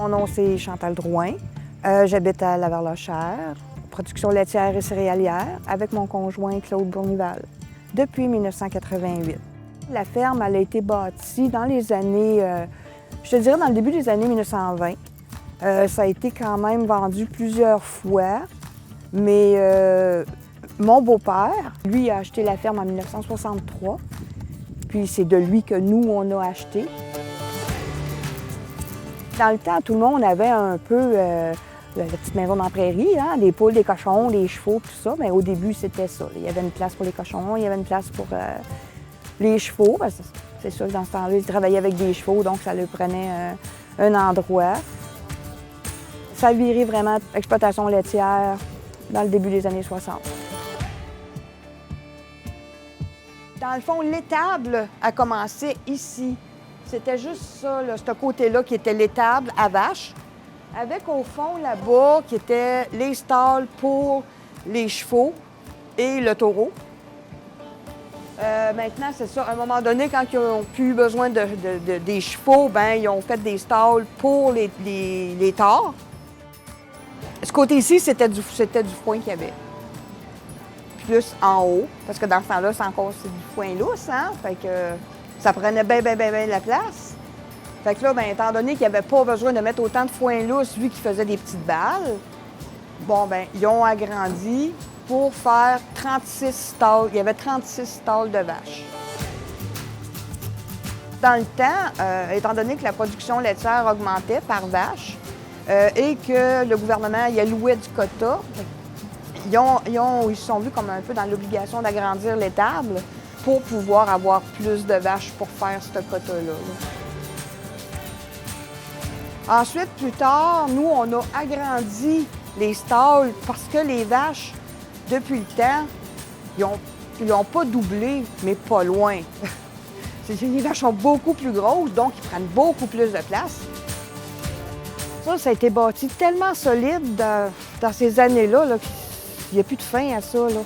Mon nom, c'est Chantal Drouin. J'habite à Laval-Lochère, production laitière et céréalière, avec mon conjoint Claude Bournival, depuis 1988. La ferme, elle a été bâtie dans les années, je te dirais dans le début des années 1920. Ça a été quand même vendu plusieurs fois, mais mon beau-père, lui, a acheté la ferme en 1963, puis c'est de lui que nous, on a acheté. Dans le temps, tout le monde avait un peu la petite maison dans la prairie, hein, des poules, des cochons, des chevaux, tout ça. Mais au début, c'était ça. Il y avait une place pour les cochons, il y avait une place pour les chevaux. C'est sûr que dans ce temps-là, ils travaillaient avec des chevaux, donc ça leur prenait un endroit. Ça a viré vraiment exploitation laitière dans le début des années 60. Dans le fond, l'étable a commencé ici. C'était juste ça, là, ce côté-là qui était l'étable à vaches, avec au fond là-bas qui étaient les stalles pour les chevaux et le taureau. Maintenant, c'est ça. À un moment donné, quand ils n'ont plus besoin des chevaux, ben ils ont fait des stalles pour les taures. Ce côté-ci, c'était du foin qu'il y avait. Plus en haut, parce que dans ce temps-là, c'est du foin lousse, hein? Fait que ça prenait bien la place. Fait que là, bien, étant donné qu'il n'y avait pas besoin de mettre autant de foin lousse, vu qu'ils faisaient des petites balles, bon, bien, ils ont agrandi pour faire 36 stalles. Il y avait 36 stalles de vaches. Dans le temps, étant donné que la production laitière augmentait par vache et que le gouvernement y allouait du quota, ils se sont vus comme un peu dans l'obligation d'agrandir l'étable pour pouvoir avoir plus de vaches pour faire ce quota-là. Ensuite, plus tard, nous, on a agrandi les stalles parce que les vaches, depuis le temps, ils n'ont pas doublé, mais pas loin. Les vaches sont beaucoup plus grosses, donc ils prennent beaucoup plus de place. Ça a été bâti tellement solide dans ces années-là, qu'il n'y a plus de fin à ça, là.